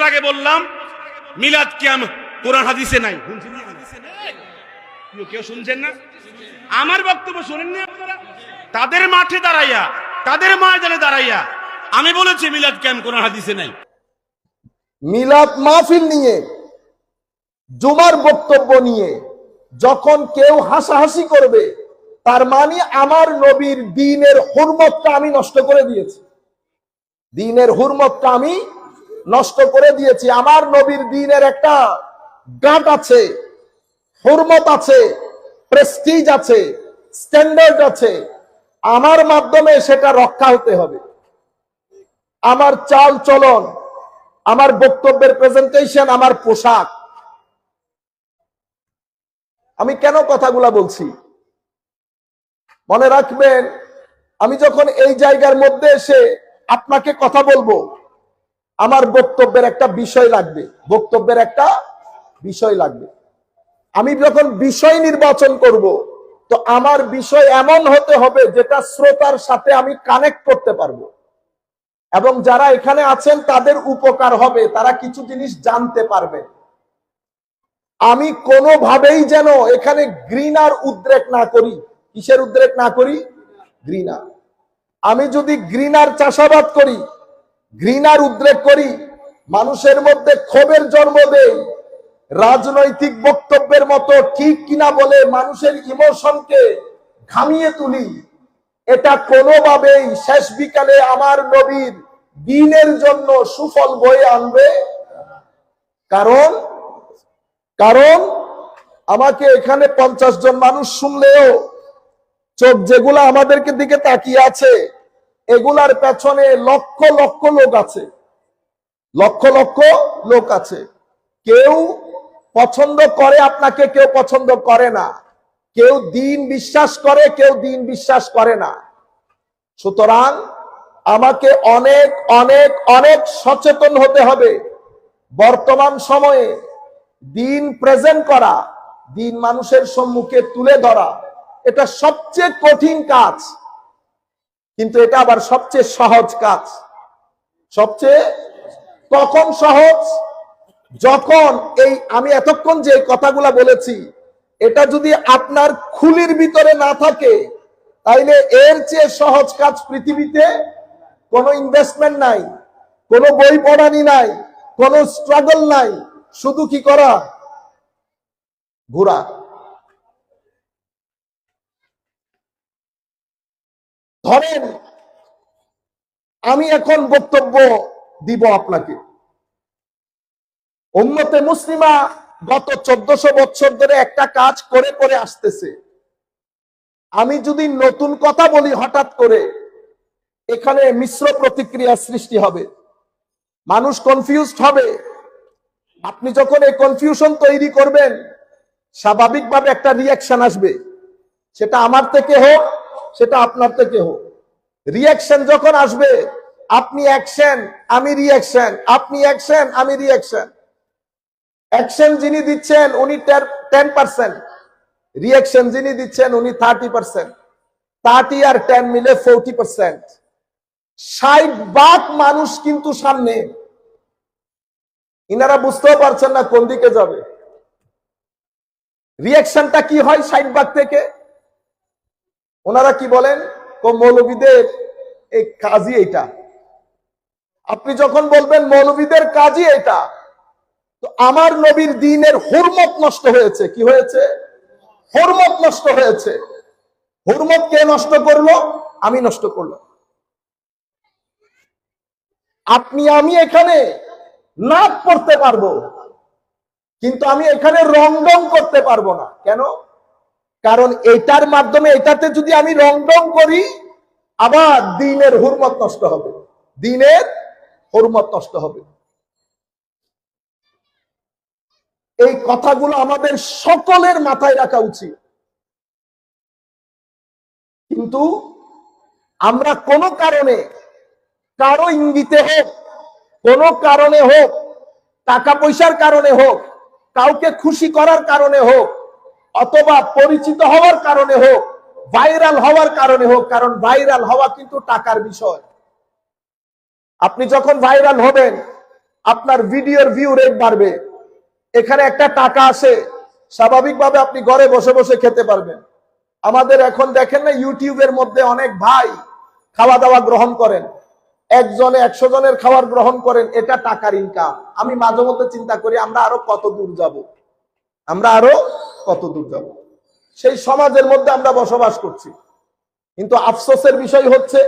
আগে বললাম মিলাদ কিয়াম কোরআন হাদিসে নাই। কেউ শুনছেন না? আমার বক্তব্য শুনেননি আপনারা? তাদের মাঠে দাঁড়াইয়া, তাদের ময়দানে দাঁড়াইয়া আমি বলেছি মিলাদ কিয়াম কোরআন হাদিসে নাই। মিলাদ মাহফিল নিয়ে, জুমার বক্তব্য নিয়ে যখন কেউ হাসাহাসি করবে, তার মানে আমার নবীর দ্বীনের হুরমতটা আমি নষ্ট করে দিয়েছি। দ্বীনের হুরমতটা আমি নষ্ট করে দিয়েছি। আমার নবীর দ্বীনের একটা গাঁট আছে, হুরমত আছে, প্রেস্টিজ আছে, স্ট্যান্ডার্ড আছে। আমার মাধ্যমে সেটা রক্ষা হতে হবে। আমার চাল চলন, আমার বক্তব্যের প্রেজেন্টেশন, আমার পোশাক। আমি কেন কথাগুলা বলছি মনে রাখবেন, আমি যখন এই জায়গার মধ্যে এসে আপনাকে কথা বলবো, আমার বক্তব্যের একটা বিষয় লাগবে, বক্তব্যের একটা বিষয় লাগবে। আমি যখন বিষয় নির্বাচন করব, তো আমার বিষয় এমন হতে হবে যেটা শ্রোতার সাথে আমি কানেক্ট করতে পারবো, এবং যারা এখানে আছেন তাদের উপকার হবে, তারা কিছু জিনিস জানতে পারবে। আমি কোনোভাবেই যেন এখানে ঘৃণার উদ্রেক না করি। কিসের উদ্রেক না করি? ঘৃণা। আমি যদি ঘৃণার চাষাবাদ করি, ঘৃণার উদ্রেক করি, মানুষের মধ্যে ক্ষোভের জন্ম দেই, রাজনৈতিক বক্তব্যের মতো ঠিক কিনা বলে মানুষের ইমোশনকে ঘামিয়ে তুলি, এটা কোনোভাবেই শেষ বিকালে আমার নবীর দ্বীনের জন্য সুফল বয়ে আনবে। কারণ আমাকে এখানে 50 জন মানুষ শুনলেও চোখ যেগুলা আমাদেরকে দিকে তাকিয়ে আছে, এগুলার পেছনে লক্ষ লক্ষ লোক আছে, লক্ষ লক্ষ লোক আছে। কেউ পছন্দ করে আপনাকে, কেউ পছন্দ করে না। কেউ দ্বীন বিশ্বাস করে, কেউ দ্বীন বিশ্বাস করে না। সুতরাং আমাকে অনেক অনেক অনেক সচেতন হতে হবে। বর্তমান সময়ে দ্বীন প্রেজেন্ট করা, দ্বীন মানুষের সম্মুখে তুলে ধরা, এটা সবচেয়ে কঠিন কাজ, কিন্তু এটা আবার সবচেয়ে সহজ কাজ। সবচেয়ে কখন সহজ? যখন এই আমি এতক্ষণ যে কথাগুলা বলেছি, এটা যদি আপনার খুলির ভিতরে না থাকে, তাইলে এর চেয়ে সহজ কাজ পৃথিবীতে কোনো ইনভেস্টমেন্ট নাই, কোনো বই পড়ানি নাই, কোনো স্ট্রাগল নাই। শুধু কি করা? ঘোরা। ধরেন আমি এখন বক্তব্য দিব আপনাকে। উম্মতে মুসলিমা গত 1400 বছর ধরে একটা কাজ করে করে আসতেছে। আমি যদি নতুন কথা বলি হঠাৎ করে, এখানে মিশ্র প্রতিক্রিয়া সৃষ্টি হবে, মানুষ কনফিউজড হবে। আপনি যখন এই কনফিউশন তৈরি করবেন, স্বাভাবিকভাবে একটা রিয়াকশন আসবে, সেটা আমার থেকে হোক, সেটা আপনার থেকে হোক। রিয়াকশন যখন আসবে, আপনি অ্যাকশন, আমি রিয়াকশন, আপনি অ্যাকশন, আমি রিয়াকশন। অ্যাকশন যিনি দিচ্ছেন উনি 10%, রিয়াকশন যিনি দিচ্ছেন উনি 30%। 30 আর 10 মিলে 40%। 60% মানুষ কিন্তু সামনে। ইনারা বুঝতেও পারছেন না কোন দিকে যাবে। রিয়াকশনটা কি হয় 60% থেকে? ওনারা কি বলেন? মৌলবীদের এই কাজই এটা। আপনি যখন বলবেন মৌলবীদের কাজই এটা, তো আমার নবীর দ্বীনের হুরমত নষ্ট হয়েছে। কি হয়েছে? হুরমত নষ্ট হয়েছে। হুরমত কে নষ্ট করলো? আমি নষ্ট করলাম। আপনি আমি এখানে নাচ পড়তে পারবো, কিন্তু আমি এখানে রংডং করতে পারবো না। কেন? কারণ এটার মাধ্যমে, এটাতে যদি আমি রংডং করি, আবার দ্বীনের হুরমত নষ্ট হবে, দ্বীনের হুরমত নষ্ট হবে। এই কথাগুলো আমাদের সকলের মাথায় রাখা উচিত। কিন্তু আমরা কোনো কারণে, কারো ইঙ্গিতে হোক, কোনো কারণে হোক, টাকা পয়সার কারণে হোক, কাউকে খুশি করার কারণে হোক, অথবা পরিচিত হওয়ার কারণে হোক, ভাইরাল হওয়ার কারণে হোক, কারণ ভাইরাল হওয়া কিন্তু টাকার বিষয়। আপনি যখন ভাইরাল হবেন, আপনার ভিডিওর ভিউ রেট বাড়বে, এখানে একটা টাকা আসে, স্বাভাবিকভাবে আপনি ঘরে বসে বসে খেতে পারবেন। আমাদের এখন দেখেন না ইউটিউবের মধ্যে অনেক ভাই খাওয়া দাওয়া গ্রহণ করেন, একজনে 100 জনের খাবার গ্রহণ করেন, এটা টাকার ইনকাম। আমি মাঝে মধ্যে চিন্তা করি আমরা আরো কত দূর যাব, আমরা আরো কত দূর যাব। সেই সমাজের মধ্যে আমরা বসবাস করছি, কিন্তু আফসোসের বিষয় হচ্ছে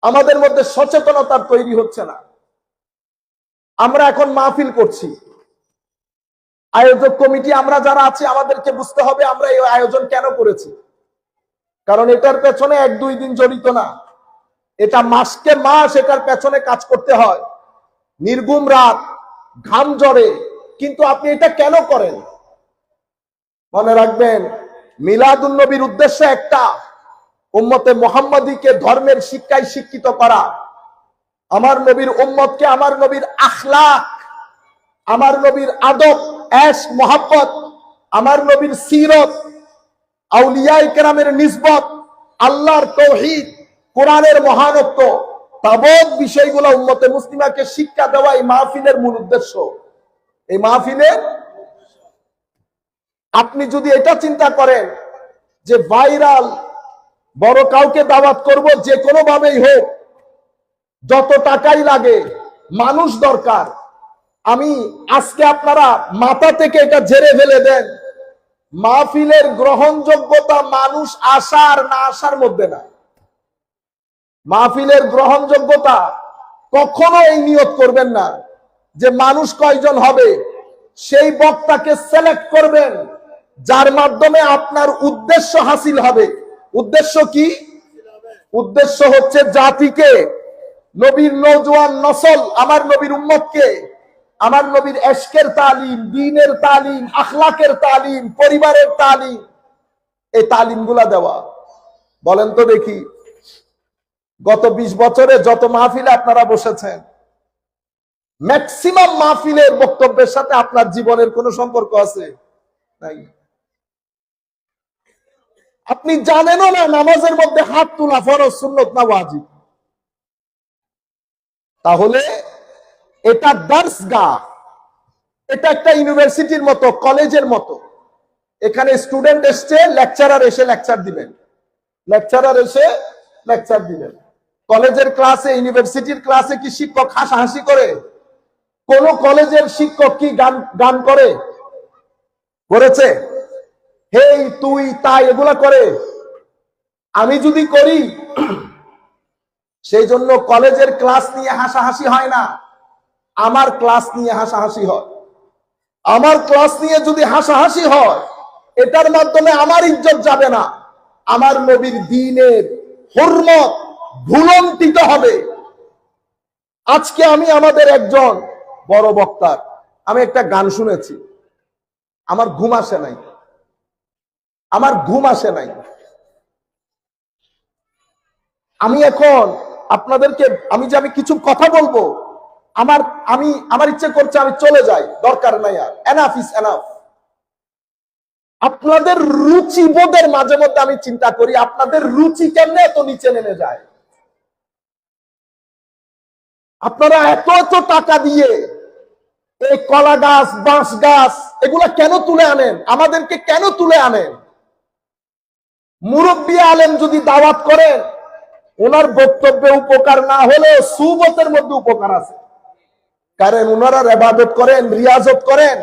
আমাদের মধ্যে সচেতনতার তৈরি হচ্ছে না। আমরা এখন মাহফিল করছি, আয়োজক কমিটি আমরা যারা আছি আমাদেরকে বুঝতে হবে আমরা এই আয়োজন কেন করেছি। কারণ এটার পেছনে 1-2 দিন জড়িত না, এটা মাসকে মাস এটার পেছনে কাজ করতে হয়, নির্ঘুম রাত, ঘাম ঝরে। কিন্তু আপনি এটা কেন করেন? মনে রাখবেন, মিলাদুন নবীর উদ্দেশ্য একটা, উম্মতে মুহাম্মাদীকে ধর্মের শিক্ষায় শিক্ষিত করা, আমার নবীর উম্মতকে আমার নবীর আখলাক, আমার নবীর আদব, এশক, মোহাব্বত, আমার নবীর সিরত, আউলিয়ায়ে কেরামের নিসবত, আল্লাহর তাওহীদ, কোরআনের মহানত্ব, তাবৎ বিষয়গুলো উম্মতে মুসলিমাকে শিক্ষা দেওয়া এই মাহফিলের মূল উদ্দেশ্য। এই মাহফিলের আপনি যদি এটা চিন্তা করেন যে ভাইরাল বড় কাউকে দাওয়াত করব যে কোনো ভাবেই হোক, যত টাকাই লাগে, মানুষ দরকার, আমি আজকে আপনারা মাথা থেকে এটা ঝেড়ে ফেলে দেন, মাহফিলের গ্রহণযোগ্যতা মানুষ আসার না আসার মধ্যে না। মাহফিলের গ্রহণযোগ্যতা কখনো এই নিয়ত করবেন না যে মানুষ কয়জন হবে, সেই বক্তাকে সিলেক্ট করবেন যার মাধ্যমে আপনার উদ্দেশ্য হাসিল হবে। উদ্দেশ্য কি? উদ্দেশ্য হচ্ছে জাতিকে, নবীর নওজোয়ান নসল, আমার নবীর উম্মতকে আমার নবীর এশকের তালিম, দ্বীনের তালিম, আখলাকের তালিম, পরিবারের তালিম, এই তালিমগুলা দেওয়া। বলেন তো দেখি, গত 20 বছরে যত মাহফিলে আপনারা বসেছেন, ম্যাক্সিমাম মাহফিলের বক্তব্যের সাথে আপনার জীবনের কোনো সম্পর্ক আছে? নাই। আপনি জানেনও না নামাজের মধ্যে হাত তোলা ফরজ, সুন্নত না ওয়াজিব। তাহলে এটা দার্সগাহ, এটা একটা ইউনিভার্সিটির মতো, কলেজের মতো। এখানে স্টুডেন্ট এসছে, লেকচারার এসে লেকচার দিবেন, লেকচারার এসে লেকচার দিবেন। কলেজের ক্লাসে, ইউনিভার্সিটির ক্লাসে কি শিক্ষক হাসাহাসি করে? কোন কলেজের শিক্ষক কি গান করে? করেছে? হেই, তুই, তাই, এগুলা করে? আমি যদি করি, সেই জন্য কলেজের ক্লাস নিয়ে হাসাহাসি হয় না, আমার ক্লাস নিয়ে হাসাহাসি হয়। আমার ক্লাস নিয়ে যদি হাসাহাসি হয়, এটার মাধ্যমে আমার ইজ্জত যাবে না, আমার নবীর দ্বীনের হুরমত ভুলন্টিত হবে। আজকে আমি আমাদের একজন বড় বক্তার আমি একটা গান শুনেছি, আমার ঘুম আসে নাই, আমার ঘুম আসে নাই। আমি এখন আপনাদেরকে আমি কিছু কথা বলবো, আমার ইচ্ছে করছে আমি চলে যাই, দরকার নাই আর, এনাফ ইজ এনাফ। আপনাদের রুচি বোধের মাঝে মধ্যে আমি চিন্তা করি আপনাদের রুচি কেমনে এত নিচে নেমে যায়। আপনারা এত এত টাকা দিয়ে এই কলা গাছ, বাঁশ গাছ, এগুলা কেন তুলে আনেন? আমাদেরকে কেন তুলে আনেন? মুরব্বী আলেম যদি দাওয়াত করেন, ওনার বক্তব্যে উপকার না হলেও সুবতের মধ্যে উপকার আছে। কারণ ওনারা ইবাদত করেন, রিয়াজত করেন,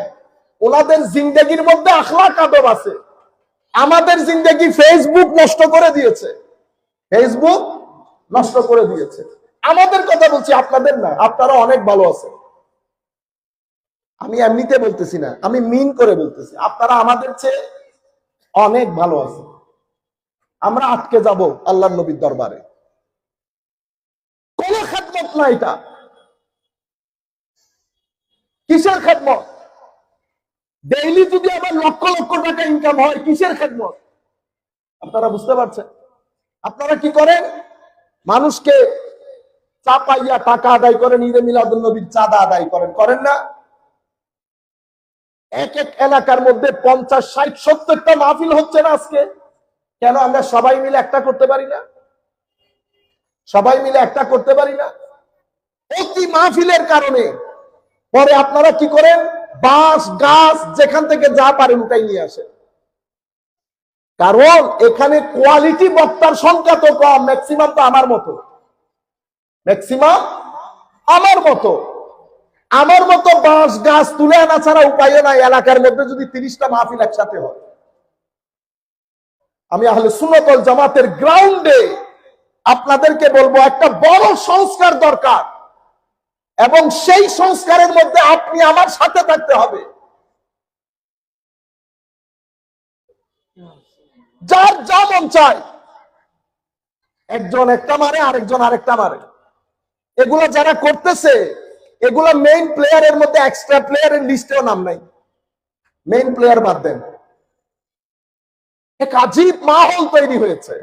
ওনাদের জিন্দেগির মধ্যে আখলাক আদব আছে। আমাদের জিন্দেগি ফেসবুক নষ্ট করে দিয়েছে, ফেসবুক নষ্ট করে দিয়েছে। আমাদের কথা বলছি, আপনাদের না, আপনারা অনেক ভালো আছেন। আমি এমনিতে বলতেছি না, আমি মিন করে বলতেছি, আপনারা আমাদের চেয়ে অনেক ভালো আছেন। আমরা আটকে যাব আল্লাহর নবীর দরবারে, কোন খেদমত না। এটা কিসের খেদমত? ডেইলি যদি আমার লক্ষ লক্ষ টাকা ইনকাম হয়, কিসের খেদমত? আপনারা বুঝতে পারছেন? আপনারা কি করেন? মানুষকে চাপাইয়া টাকা আদায় করেন, ঈদে মিলাদুন নবীর চাঁদা আদায় করেন, করেন না? এক এক এলাকার মধ্যে 50, 60, 70টা মাহফিল হচ্ছে না আজকে। কেন আমরা সবাই মিলে একটা করতে পারি না? সবাই মিলে একটা করতে পারি না? অতি মাহফিলের কারণে পরে আপনারা কি করেন, বাঁশ গাছ যেখান থেকে যা পারেন ওটাই নিয়ে আসেন। কারণ এখানে কোয়ালিটি বক্তার সংখ্যা তো কম, ম্যাক্সিমাম তো আমার মতো, ম্যাক্সিমাম আমার মতো বাঁশ গাছ তুলে আনা ছাড়া উপায় নাই। এলাকার মধ্যে যদি 30টা মাহফিল একসাথে হয়, আমি আহলে সুন্নাত ওয়াল জামাতের গ্রাউন্ডে আপনাদেরকে বলবো একটা বড় সংস্কার দরকার, এবং সেই সংস্কারের মধ্যে আপনি আমার সাথে থাকতে হবে। যার যা মন চায়, একজন একটা মারে, আরেকজন আরেকটা মারে, এগুলা যারা করতেছে এগুলা মেইন প্লেয়ারের মধ্যে এক্সট্রা প্লেয়ারের লিস্টেও নাম নাই। মেইন প্লেয়ার বাদ দেন, এক আজীব মাহল তৈরি হয়েছে।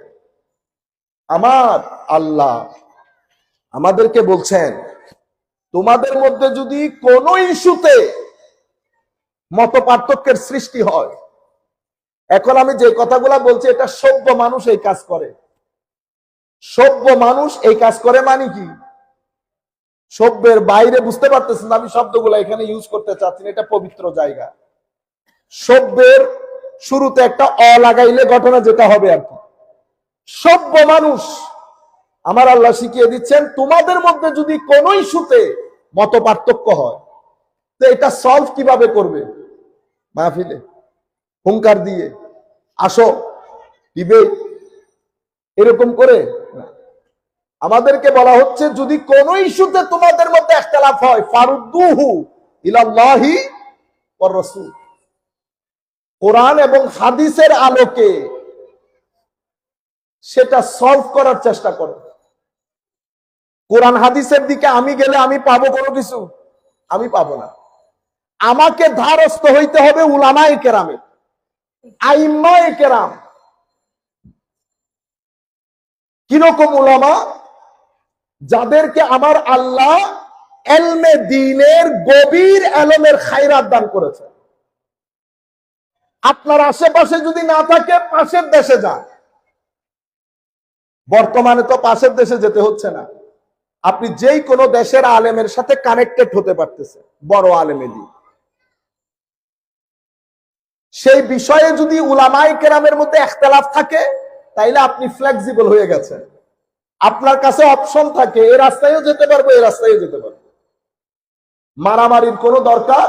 আমার আল্লাহ আমাদেরকে বলছেন, তোমাদের মধ্যে যদি কোন ইস্যুতে মত পার্থক্যের সৃষ্টি হয়, এখন আমি যে কথাগুলা বলছি এটা সভ্য মানুষ এই কাজ করে। সভ্য মানুষ এই কাজ করে মানে কি? সভ্যের বাইরে বুঝতে পারতেছেন, আমি শব্দগুলো এখানে ইউজ করতে চাচ্ছি না, এটা পবিত্র জায়গা। সভ্যের শুরুতে একটা অ লাগাইলে ঘটনা যেটা হবে আর কি। সভ্য মানুষ আমার আল্লাহ শিখিয়ে দিচ্ছেন, তোমাদের মধ্যে যদি কোন ইস্যুতে মত পার্থক্য হয়, তো এটা সলভ কিভাবে করবে? মাহফিলে হুঙ্কার দিয়ে, আসো ডিবেট, এরকম করে না। আমাদেরকে বলা হচ্ছে, যদি কোন ইস্যুতে তোমাদের মধ্যে ইখতিলাফ হয়, ফারুদ্দুহু ইলাল্লাহি ওয়ার রাসূল, কোরআন এবং হাদিসের আলোকে সেটা সলভ করার চেষ্টা করো। কোরআন হাদিসের দিকে আমি গেলে আমি পাবো কোনো কিছু? আমি পাবো না। আমাকে ধারস্থ হইতে হবে উলামায়ে কেরামে, আইম্মায়ে কেরাম। কিরকম উলামা? যাদেরকে আমার আল্লাহ এলমে দ্বীনের গভীর এলমের খায়রাত দান করেছে। আপনার আশেপাশে যদি না থাকে, পাশের দেশে যান। বর্তমানে তো পাশের দেশে যেতে হচ্ছে না, আপনি যেই কোনো দেশের আলেমের সাথে কানেক্টেড হতে পারতেছে, বড় আলেমে দ্বীন। সেই বিষয়ে যদি উলামায়ে কেরামের মধ্যে ইখতিলাফ থাকে, তাইলে আপনি ফ্লেক্সিবল হয়ে গেছেন। আপনার কাছে অপশন থাকে, এই রাস্তায়ও যেতে পারবো, এই রাস্তায়ও যেতে পারবো। মারামারির কোনো দরকার